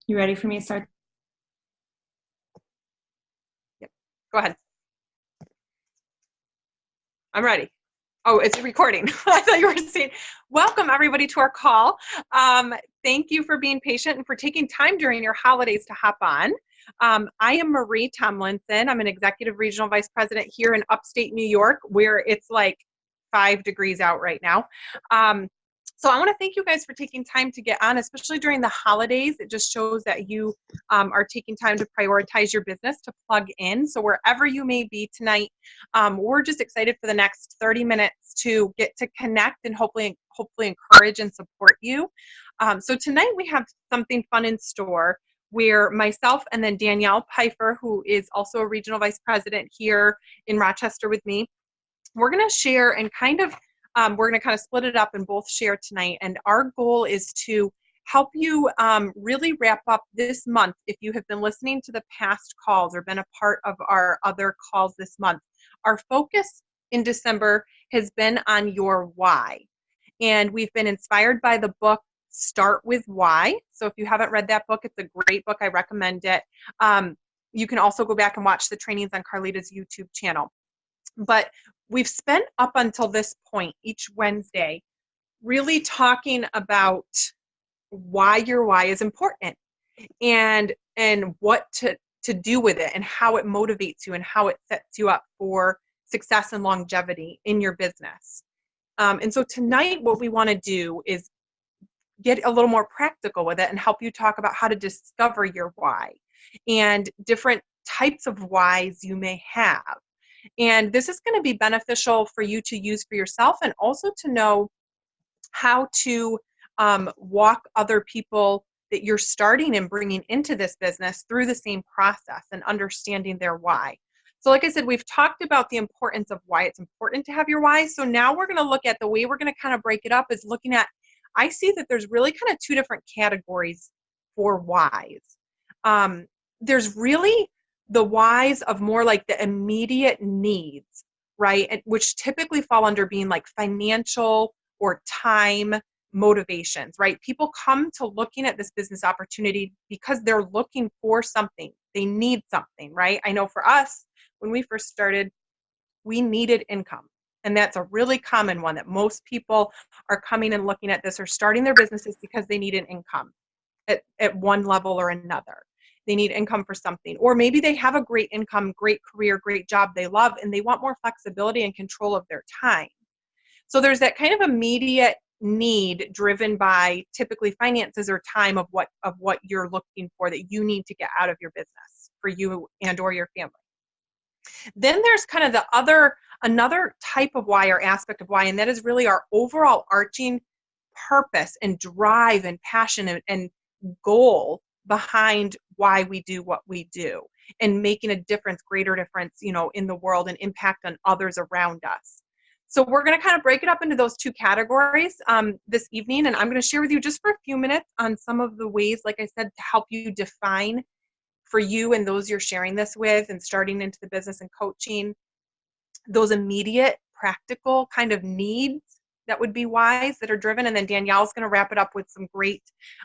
You ready for me to start? Yep. Go ahead. I'm ready. Oh, it's recording. I thought you were saying, welcome everybody to our call. Thank you for being patient and for taking time during your holidays to hop on. I am Marie Tomlinson. I'm an executive regional vice president here in upstate New York, where it's like 5 degrees out right now. So I want to thank you guys for taking time to get on, especially during the holidays. It just shows that you are taking time to prioritize your business, to plug in. So wherever you may be tonight, we're just excited for the next 30 minutes to get to connect and hopefully encourage and support you. So tonight we have something fun in store where myself and then Danyelle Peiffer, who is also a regional vice president here in Rochester with me, we're going to share and we're going to kind of split it up and both share tonight. And our goal is to help you really wrap up this month. If you have been listening to the past calls or been a part of our other calls this month, our focus in December has been on your why. And we've been inspired by the book, Start With Why. So if you haven't read that book, it's a great book. I recommend it. You can also go back and watch the trainings on Carlita's YouTube channel. But we've spent up until this point each Wednesday really talking about why your why is important and what to do with it and how it motivates you and how it sets you up for success and longevity in your business. And so tonight what we want to do is get a little more practical with it and help you talk about how to discover your why and different types of whys you may have. And this is going to be beneficial for you to use for yourself and also to know how to walk other people that you're starting and bringing into this business through the same process and understanding their why. So like I said, we've talked about the importance of why it's important to have your why. So now we're going to look at the way we're going to kind of break it up is looking at, I see that there's really kind of two different categories for whys. There's really the whys of more like the immediate needs, right? And which typically fall under being like financial or time motivations, right? People come to looking at this business opportunity because they're looking for something. They need something, right? I know for us, when we first started, we needed income. And that's a really common one that most people are coming and looking at this or starting their businesses because they need an income at one level or another. They need income for something, or maybe they have a great income, great career, great job they love, and they want more flexibility and control of their time. So there's that kind of immediate need driven by typically finances or time of what you're looking for that you need to get out of your business for you and or your family. Then there's kind of another type of why or aspect of why, and that is really our overall arching purpose and drive and passion and goal behind why we do what we do and making a difference, greater difference, in the world and impact on others around us. So we're going to kind of break it up into those two categories this evening. And I'm going to share with you just for a few minutes on some of the ways, like I said, to help you define for you and those you're sharing this with and starting into the business and coaching, those immediate practical kind of needs that would be whys that are driven. And then Danielle's going to wrap it up with some great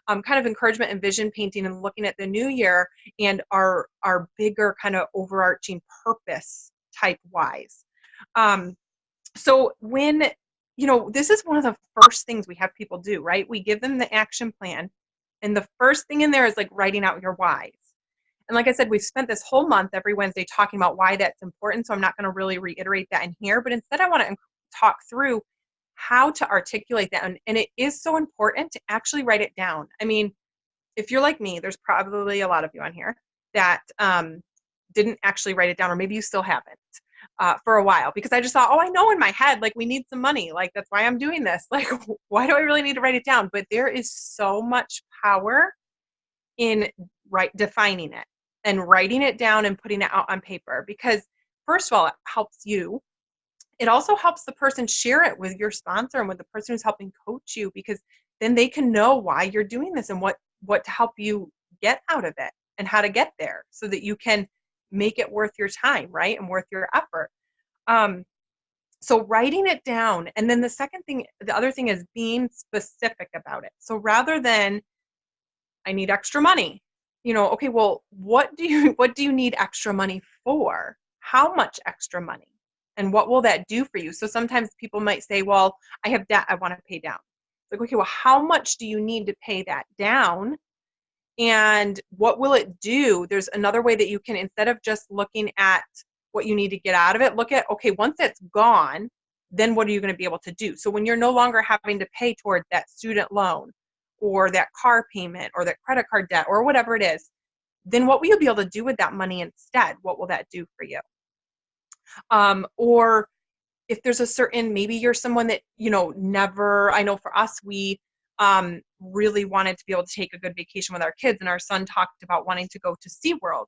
kind of encouragement and vision painting and looking at the new year and our bigger kind of overarching purpose type whys. So when, this is one of the first things we have people do, right? We give them the action plan. And the first thing in there is like writing out your whys. And like I said, we've spent this whole month every Wednesday talking about why that's important. So I'm not going to really reiterate that in here, but instead I want to talk through how to articulate that. And it is so important to actually write it down. I mean, if you're like me, there's probably a lot of you on here that didn't actually write it down, or maybe you still haven't for a while, because I just thought, I know in my head, like we need some money. Like that's why I'm doing this. Like, why do I really need to write it down? But there is so much power in defining it and writing it down and putting it out on paper, because first of all, it helps you. It also helps the person share it with your sponsor and with the person who's helping coach you, because then they can know why you're doing this and what to help you get out of it and how to get there so that you can make it worth your time, right? And worth your effort. So writing it down. And then the other thing is being specific about it. So rather than I need extra money, okay, well, what do you need extra money for? How much extra money? And what will that do for you? So sometimes people might say, well, I have debt I want to pay down. It's like, okay, well, how much do you need to pay that down? And what will it do? There's another way that you can, instead of just looking at what you need to get out of it, look at, okay, once that's gone, then what are you going to be able to do? So when you're no longer having to pay toward that student loan or that car payment or that credit card debt or whatever it is, then what will you be able to do with that money instead? What will that do for you? Or if there's a certain, maybe you're someone that, never, I know for us, we really wanted to be able to take a good vacation with our kids, and our son talked about wanting to go to SeaWorld.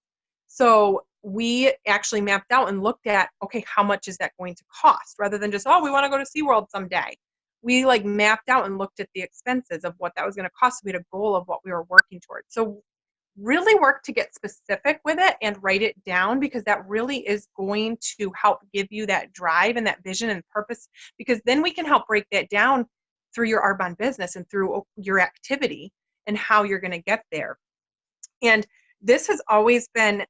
So we actually mapped out and looked at, okay, how much is that going to cost? Rather than just, oh, we want to go to SeaWorld someday. We mapped out and looked at the expenses of what that was going to cost. We had a goal of what we were working towards. So really work to get specific with it and write it down, because that really is going to help give you that drive and that vision and purpose, because then we can help break that down through your Arbonne business and through your activity and how you're going to get there. And this has always been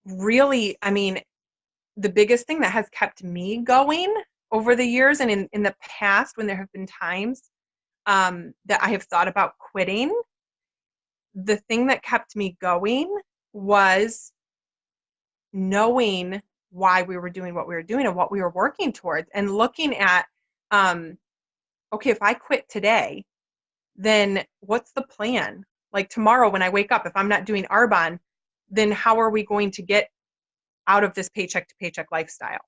really, the biggest thing that has kept me going over the years, and in the past when there have been times that I have thought about quitting, the thing that kept me going was knowing why we were doing what we were doing and what we were working towards, and looking at, okay, if I quit today, then what's the plan? Like tomorrow when I wake up, if I'm not doing Arbonne, then how are we going to get out of this paycheck to paycheck lifestyle?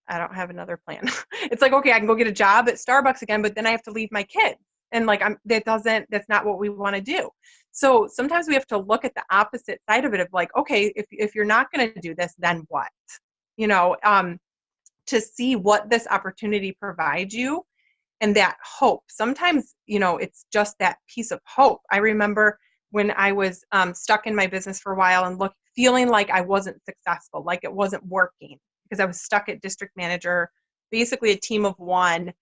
I don't have another plan. It's like, okay, I can go get a job at Starbucks again, but then I have to leave my kids. And that's not what we want to do. So sometimes we have to look at the opposite side of it of like, okay, if you're not going to do this, then what? To see what this opportunity provides you, and that hope. Sometimes, it's just that piece of hope. I remember when I was stuck in my business for a while and feeling like I wasn't successful, like it wasn't working, because I was stuck at district manager, basically a team of one.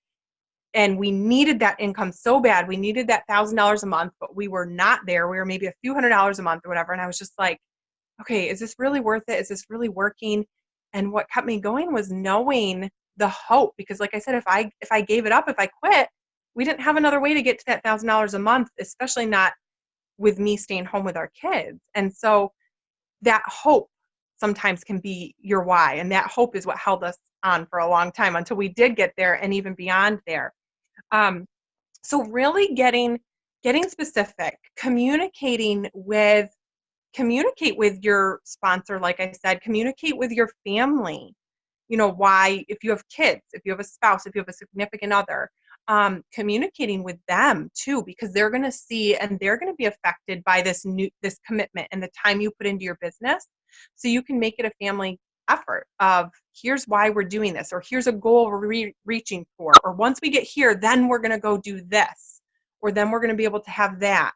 And we needed that income so bad. We needed that $1,000 a month, but we were not there. We were maybe a few $100s a month or whatever. And I was just like, okay, is this really worth it? Is this really working? And what kept me going was knowing the hope, because like I said, if I gave it up, if I quit, we didn't have another way to get to that $1,000 a month, especially not with me staying home with our kids. And so that hope sometimes can be your why. And that hope is what held us on for a long time until we did get there, and even beyond there. So really getting specific, communicate with your sponsor. Like I said, communicate with your family, why, if you have kids, if you have a spouse, if you have a significant other, communicating with them too, because they're going to see, and they're going to be affected by this commitment and the time you put into your business. So you can make it a family effort of, here's why we're doing this, or here's a goal we're reaching for, or once we get here, then we're going to go do this, or then we're going to be able to have that.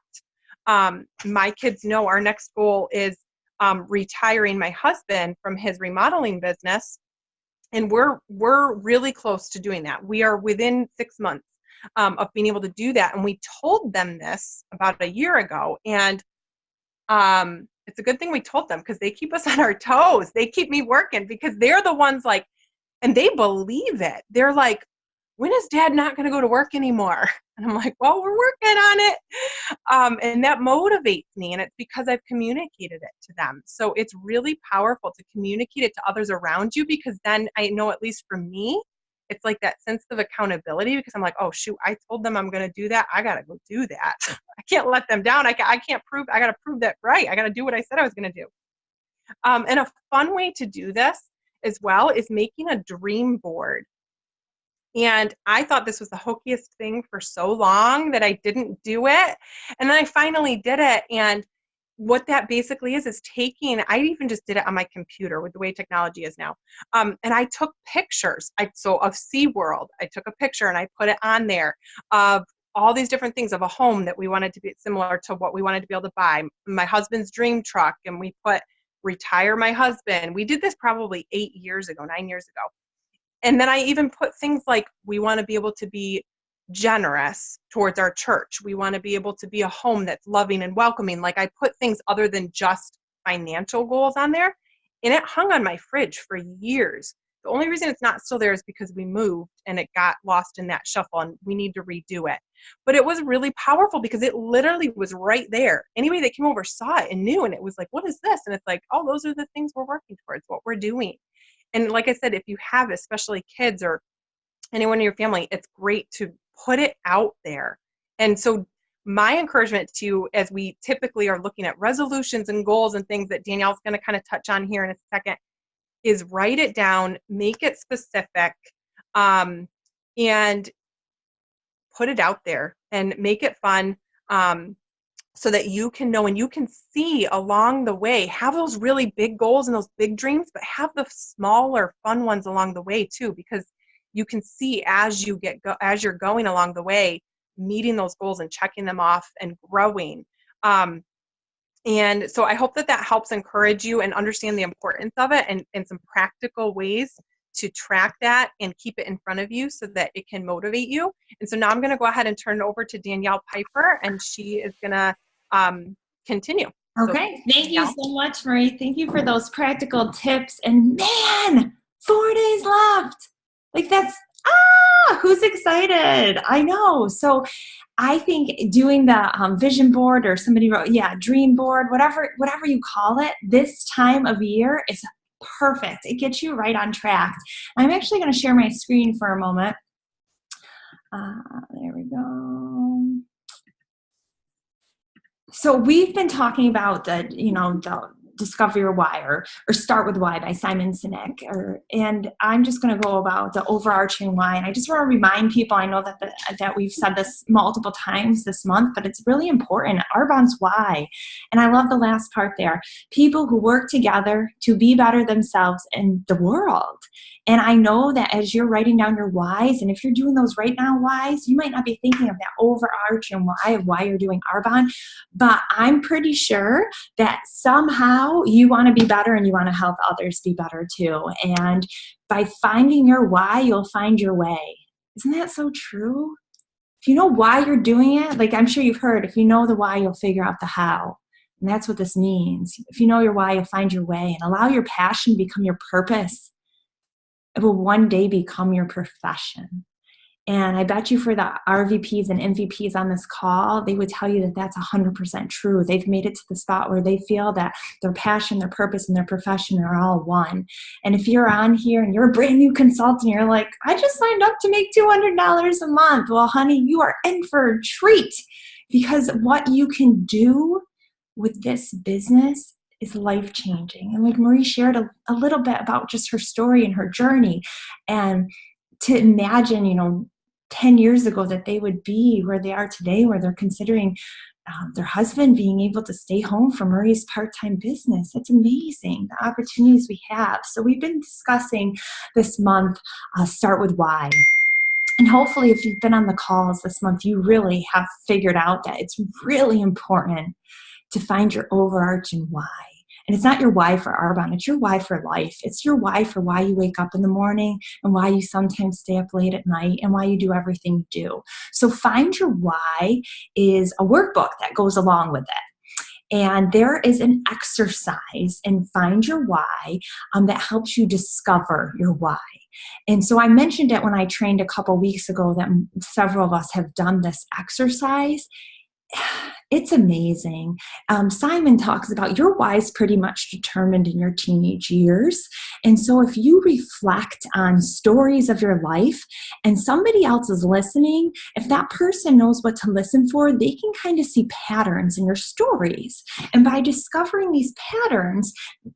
My kids know our next goal is retiring my husband from his remodeling business, and we're really close to doing that. We are within 6 months of being able to do that, and we told them this about a year ago, and it's a good thing we told them, because they keep us on our toes. They keep me working, because they're the ones and they believe it. They're like, when is Dad not going to go to work anymore? And I'm like, well, we're working on it. And that motivates me. And it's because I've communicated it to them. So it's really powerful to communicate it to others around you, because then I know, at least for me, it's like that sense of accountability, because I'm like, oh shoot, I told them I'm going to do that. I got to go do that. I can't let them down. I got to prove that right. I got to do what I said I was going to do. And a fun way to do this as well is making a dream board. And I thought this was the hokiest thing for so long that I didn't do it. And then I finally did it. And what that basically is taking, I even just did it on my computer with the way technology is now. And I took pictures. Of SeaWorld, I took a picture and I put it on there of all these different things, of a home that we wanted to be similar to what we wanted to be able to buy, my husband's dream truck, and we put retire my husband. We did this probably 9 years ago. And then I even put things like, we want to be able to be generous towards our church. We want to be able to be a home that's loving and welcoming. Like, I put things other than just financial goals on there, and it hung on my fridge for years. The only reason it's not still there is because we moved and it got lost in that shuffle, and we need to redo it. But it was really powerful because it literally was right there. Anybody that came over saw it and knew, and it was like, what is this? And it's like, oh, those are the things we're working towards, what we're doing. And like I said, if you have especially kids or anyone in your family, it's great to put it out there. And so my encouragement to you, as we typically are looking at resolutions and goals and things that Danielle's going to kind of touch on here in a second, is write it down, make it specific, and put it out there and make it fun, so that you can know and you can see along the way. Have those really big goals and those big dreams, but have the smaller fun ones along the way too, because you can see as you're going along the way, meeting those goals and checking them off and growing. And so I hope that helps encourage you and understand the importance of it, and some practical ways to track that and keep it in front of you so that it can motivate you. And so now I'm going to go ahead and turn it over to Danyelle Peiffer, and she is going to continue. Okay. So, thank you so much, Marie. Thank you for those practical tips. And man, 4 days left. Like, that's, who's excited? I know. So I think doing the vision board, or somebody wrote, dream board, whatever you call it, this time of year is perfect. It gets you right on track. I'm actually going to share my screen for a moment. There we go. So we've been talking about the Discover Your Why, or Start with Why by Simon Sinek. And I'm just going to go about the overarching why. And I just want to remind people, I know that we've said this multiple times this month, but it's really important. Arbonne's why. And I love the last part there. People who work together to be better themselves in the world. And I know that as you're writing down your whys, and if you're doing those right now whys, you might not be thinking of that overarching why of why you're doing Arbonne, but I'm pretty sure that somehow you want to be better and you want to help others be better too. And by finding your why, you'll find your way. Isn't that so true? If you know why you're doing it, like I'm sure you've heard, if you know the why, you'll figure out the how. And that's what this means. If you know your why, you'll find your way, and allow your passion to become your purpose. It will one day become your profession. And I bet you for the RVPs and MVPs on this call, they would tell you that that's 100% true. They've made it to the spot where they feel that their passion, their purpose, and their profession are all one. And if you're on here and you're a brand new consultant, you're like, I just signed up to make $200 a month. Well, honey, you are in for a treat, because what you can do with this business is life-changing. And like Marie shared a little bit about just her story and her journey, and to imagine, 10 years ago that they would be where they are today, where they're considering their husband being able to stay home for Marie's part-time business. It's amazing, the opportunities we have. So we've been discussing this month, Start with Why. And hopefully if you've been on the calls this month, you really have figured out that it's really important to find your overarching why. And it's not your why for Arbonne, it's your why for life. It's your why for why you wake up in the morning, and why you sometimes stay up late at night, and why you do everything you do. So Find Your Why is a workbook that goes along with it. And there is an exercise in Find Your Why that helps you discover your why. And so I mentioned it when I trained a couple weeks ago that several of us have done this exercise. It's amazing. Simon talks about your why is pretty much determined in your teenage years. And so if you reflect on stories of your life and somebody else is listening, if that person knows what to listen for, they can kind of see patterns in your stories. And by discovering these patterns,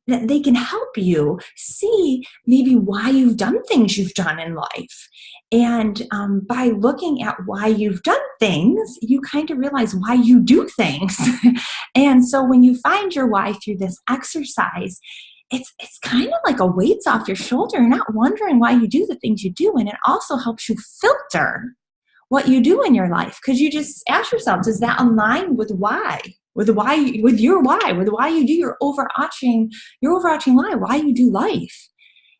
they can help you see maybe why you've done things you've done in life. And by looking at why you've done things, you kind of realize why you do things. And so when you find your why through this exercise, it's kind of like a weight's off your shoulder. You're not wondering why you do the things you do. And it also helps you filter what you do in your life, because you just ask yourself, does that align with why? With your why, with why you do your overarching why you do life.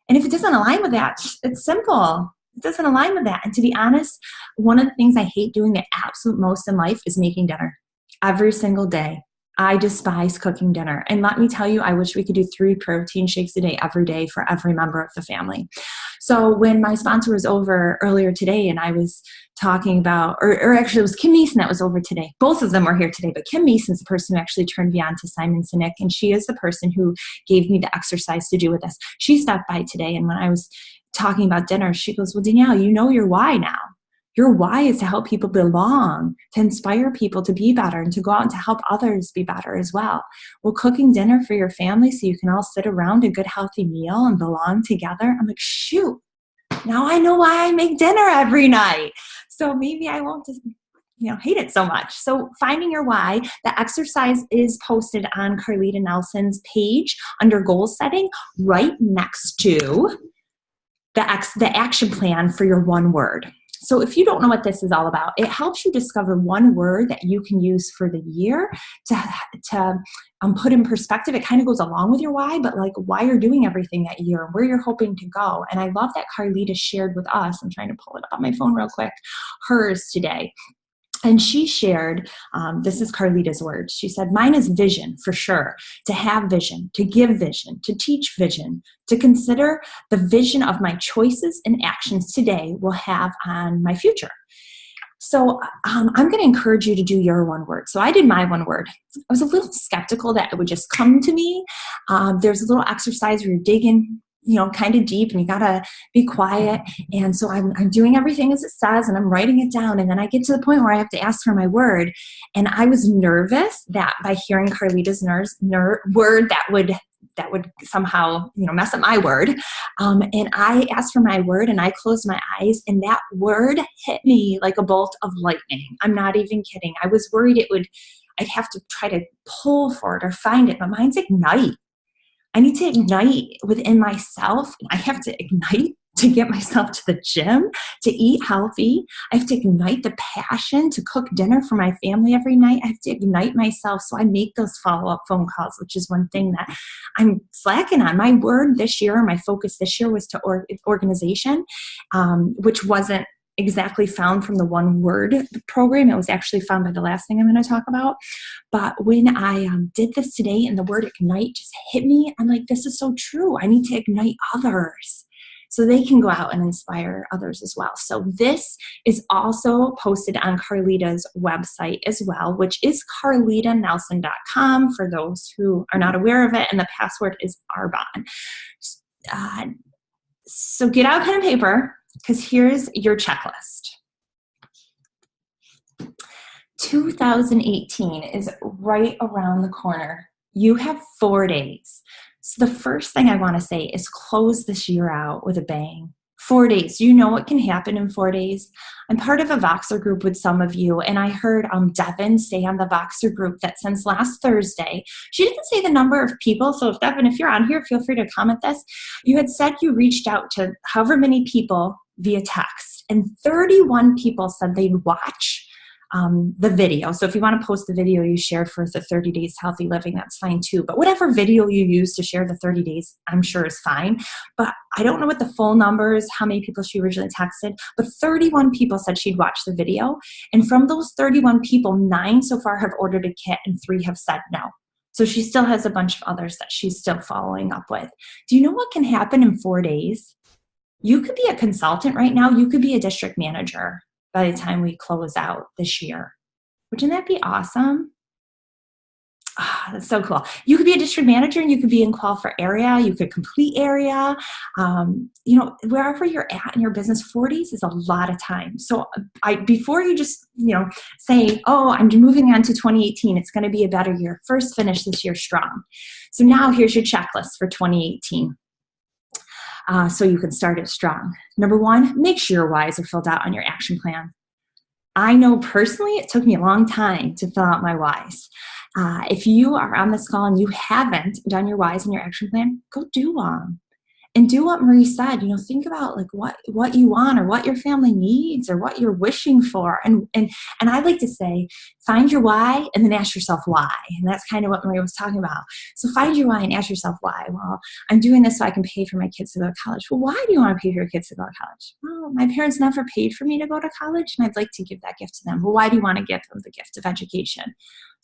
And if it doesn't align with that, it's simple. It doesn't align with that. And to be honest, one of the things I hate doing the absolute most in life is making dinner every single day. I despise cooking dinner. And let me tell you, I wish we could do 3 protein shakes a day every day for every member of the family. So when my sponsor was over earlier today and I was talking about, or actually it was Kim Mason that was over today. Both of them were here today, but Kim Mason's the person who actually turned me on to Simon Sinek, and she is the person who gave me the exercise to do with this. She stopped by today, and when I was talking about dinner, she goes, well, Danyelle, you know your why now. Your why is to help people belong, to inspire people to be better, and to go out and to help others be better as well. Well, cooking dinner for your family so you can all sit around a good, healthy meal and belong together. I'm like, shoot, now I know why I make dinner every night. So maybe I won't just, hate it so much. So finding your why, the exercise is posted on Carlita Nelson's page under goal setting right next to the action plan for your one word. So if you don't know what this is all about, it helps you discover one word that you can use for the year to put in perspective. It kind of goes along with your why, but like why you're doing everything that year, where you're hoping to go. And I love that Carlita shared with us, I'm trying to pull it up on my phone real quick, hers today. And she shared, this is Carlita's words. She said, mine is vision for sure, to have vision, to give vision, to teach vision, to consider the vision of my choices and actions today will have on my future. So I'm going to encourage you to do your one word. So I did my one word. I was a little skeptical that it would just come to me. There's a little exercise where you're digging kind of deep, and you gotta be quiet. And so I'm doing everything as it says, and I'm writing it down. And then I get to the point where I have to ask for my word. And I was nervous that by hearing Carlita's word that would somehow, mess up my word. And I asked for my word, and I closed my eyes, and that word hit me like a bolt of lightning. I'm not even kidding. I was worried I'd have to try to pull for it or find it, but mine's ignite. I need to ignite within myself. I have to ignite to get myself to the gym, to eat healthy. I have to ignite the passion to cook dinner for my family every night. I have to ignite myself so I make those follow-up phone calls, which is one thing that I'm slacking on. My word this year, my focus this year was to organization, which wasn't exactly found from the one word program. It was actually found by the last thing I'm going to talk about. But when I did this today and the word ignite just hit me, I'm like, this is so true. I need to ignite others so they can go out and inspire others as well. So this is also posted on Carlita's website as well, which is carlitanelson.com for those who are not aware of it. And the password is Arbonne. So get out pen and paper, because here's your checklist. 2018 is right around the corner. You have 4 days. So the first thing I want to say is close this year out with a bang. 4 days. You know what can happen in 4 days? I'm part of a Voxer group with some of you, and I heard Devin say on the Voxer group that since last Thursday, she didn't say the number of people, so if Devin, if you're on here, feel free to comment this. You had said you reached out to however many people via text, and 31 people said they'd watch the video. So if you want to post the video you shared for the 30 days healthy living, that's fine too. But whatever video you use to share the 30 days, I'm sure is fine. But I don't know what the full number is, how many people she originally texted, but 31 people said she'd watch the video. And from those 31 people, 9 so far have ordered a kit and 3 have said no. So she still has a bunch of others that she's still following up with. Do you know what can happen in 4 days? You could be a consultant right now. You could be a district manager by the time we close out this year. Wouldn't that be awesome? That's so cool. You could be a district manager and you could be in call for area. You could complete area. Wherever you're at in your business, 4 days is a lot of time. So before you just, say, oh, I'm moving on to 2018. It's going to be a better year. First, finish this year strong. So now here's your checklist for 2018. So you can start it strong. Number 1, make sure your whys are filled out on your action plan. I know personally it took me a long time to fill out my whys. If you are on this call and you haven't done your whys in your action plan, go do them. and do what Marie said, think about like what you want or what your family needs or what you're wishing for. And I like to say, find your why and then ask yourself why. And that's kind of what Marie was talking about. So find your why and ask yourself why. Well, I'm doing this so I can pay for my kids to go to college. Well, why do you want to pay for your kids to go to college? Well, my parents never paid for me to go to college, and I'd like to give that gift to them. Well, why do you want to give them the gift of education?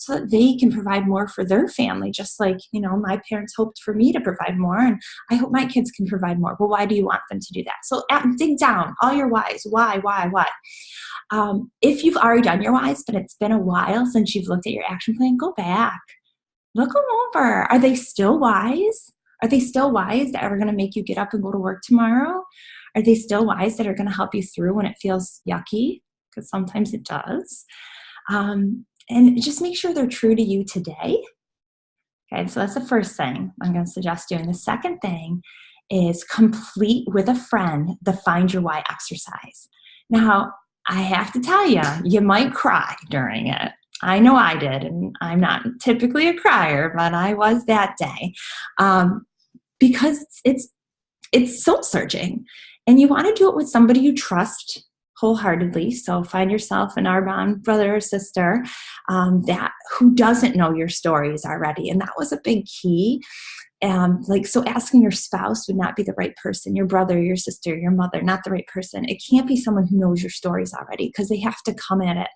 So that they can provide more for their family, just like, my parents hoped for me to provide more, and I hope my kids can provide more. Well, why do you want them to do that? So dig down all your whys. Why? If you've already done your whys, but it's been a while since you've looked at your action plan, go back. Look them over. Are they still wise? Are they still wise that are going to make you get up and go to work tomorrow? Are they still wise that are going to help you through when it feels yucky? Because sometimes it does. And just make sure they're true to you today. Okay, so that's the first thing I'm going to suggest doing. The second thing is complete with a friend the Find Your Why exercise. Now, I have to tell you, you might cry during it. I know I did, and I'm not typically a crier, but I was that day, because it's soul searching, and you want to do it with somebody you trust wholeheartedly. So find yourself an Arbonne brother or sister who doesn't know your stories already, and that was a big key. So asking your spouse would not be the right person, your brother, your sister, your mother, not the right person. It can't be someone who knows your stories already, because they have to come at it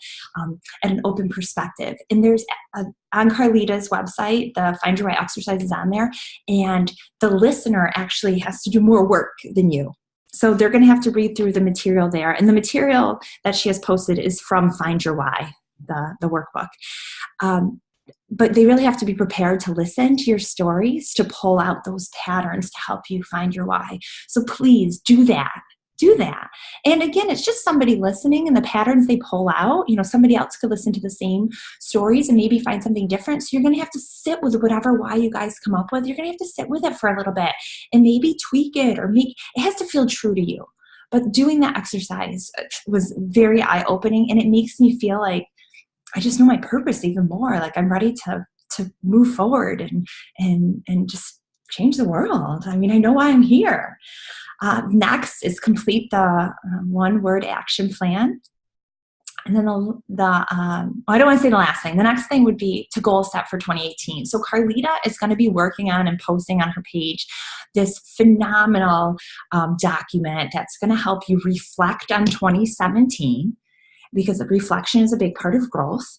at an open perspective. And there's on Carlita's website, the Find Your Why exercise is on there, and the listener actually has to do more work than you. So they're going to have to read through the material there. And the material that she has posted is from Find Your Why, the workbook. But they really have to be prepared to listen to your stories, to pull out those patterns to help you find your why. So please do that. Do that. And again, it's just somebody listening, and the patterns they pull out, somebody else could listen to the same stories and maybe find something different. So you're going to have to sit with whatever why you guys come up with. You're going to have to sit with it for a little bit and maybe tweak it, or it has to feel true to you. But doing that exercise was very eye-opening, and it makes me feel like I just know my purpose even more. Like I'm ready to move forward and just change the world. I mean, I know why I'm here. Next is complete the one-word action plan. And then I don't want to say the last thing. The next thing would be to goal set for 2018. So Carlita is going to be working on and posting on her page this phenomenal document that's going to help you reflect on 2017, because reflection is a big part of growth.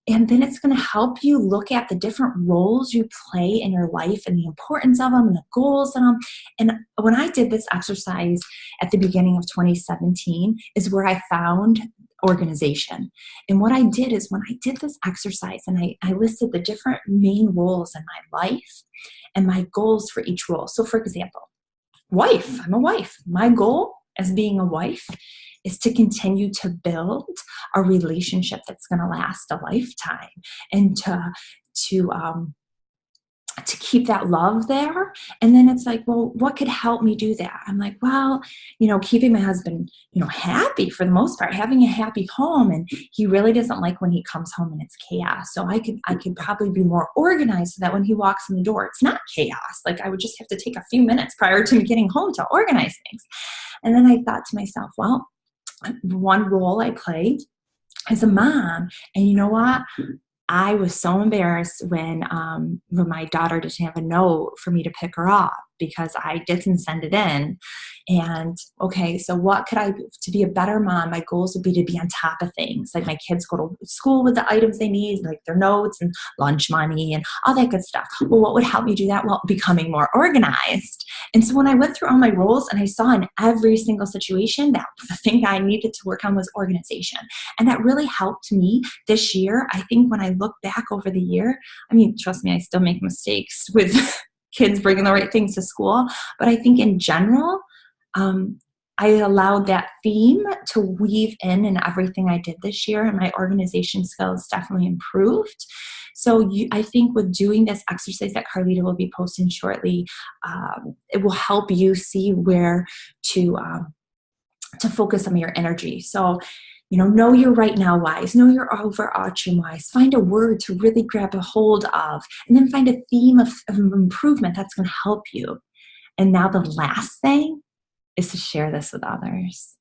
And then it's going to help you look at the different roles you play in your life and the importance of them and the goals of them. And when I did this exercise at the beginning of 2017 is where I found organization. And what I did is when I did this exercise and I listed the different main roles in my life and my goals for each role. So for example, wife, I'm a wife. My goal as being a wife is to continue to build a relationship that's going to last a lifetime, and to keep that love there. And then it's like, well, what could help me do that? I'm like, well, keeping my husband, happy for the most part, having a happy home. And he really doesn't like when he comes home and it's chaos. So I could probably be more organized so that when he walks in the door, it's not chaos. Like I would just have to take a few minutes prior to me getting home to organize things. And then I thought to myself, well, one role I played as a mom, and you know what? I was so embarrassed when my daughter didn't have a note for me to pick her up because I didn't send it in. And okay, so what could I do to be a better mom? My goals would be to be on top of things. Like my kids go to school with the items they need, like their notes and lunch money and all that good stuff. Well, what would help me do that? Well, becoming more organized. And so when I went through all my roles and I saw in every single situation that the thing I needed to work on was organization. And that really helped me this year. I think when I look back over the year, I mean, trust me, I still make mistakes with kids bringing the right things to school. But I think in general, I allowed that theme to weave in everything I did this year, and my organization skills definitely improved. So I think with doing this exercise that Carlita will be posting shortly, it will help you see where to focus some of your energy. So, know your right now whys, know your overarching whys, find a word to really grab a hold of, and then find a theme of improvement that's going to help you. And now the last thing is to share this with others.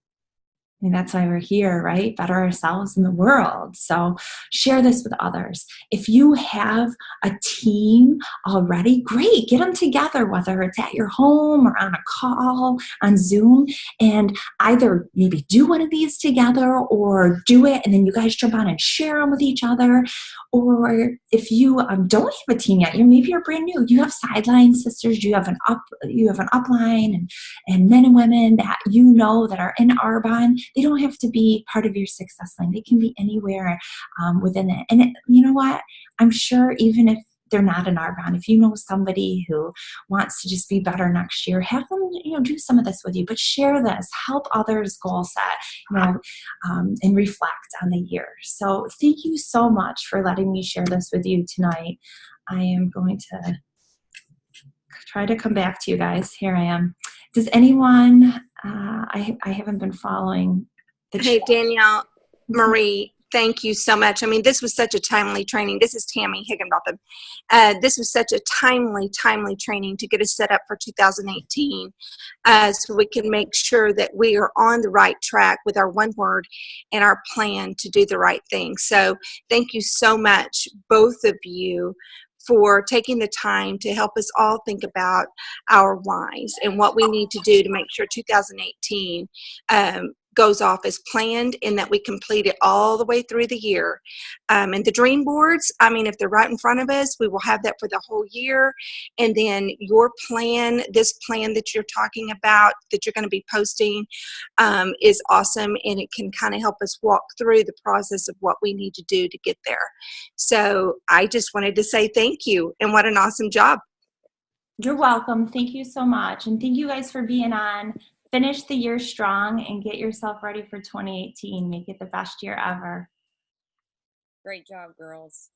And that's why we're here, right? Better ourselves in the world. So share this with others. If you have a team already, great. Get them together, whether it's at your home or on a call, on Zoom, and either maybe do one of these together or do it and then you guys jump on and share them with each other. Or if you don't have a team yet, maybe you're brand new. You have sideline sisters. You have an upline, and men and women that that are in Arbonne. They don't have to be part of your success line. They can be anywhere within it. And you know what? I'm sure even if they're not in Arbonne, if you know somebody who wants to just be better next year, have them do some of this with you. But share this, help others goal set, and reflect on the year. So thank you so much for letting me share this with you tonight. I am going to try to come back to you guys. Here I am. Does anyone, I haven't been following the Hey, chat. Danyelle, Marie, thank you so much. I mean, this was such a timely training. This is Tammy Higginbotham. This was such a timely training to get us set up for 2018 so we can make sure that we are on the right track with our one word and our plan to do the right thing. So thank you so much, both of you, for taking the time to help us all think about our whys and what we need to do to make sure 2018 goes off as planned and that we complete it all the way through the year. And the dream boards, I mean, if they're right in front of us, we will have that for the whole year. And then your plan, this plan that you're talking about, that you're going to be posting, is awesome. And it can kind of help us walk through the process of what we need to do to get there. So I just wanted to say thank you and what an awesome job. You're welcome. Thank you so much. And thank you guys for being on. Finish the year strong and get yourself ready for 2018. Make it the best year ever. Great job, girls.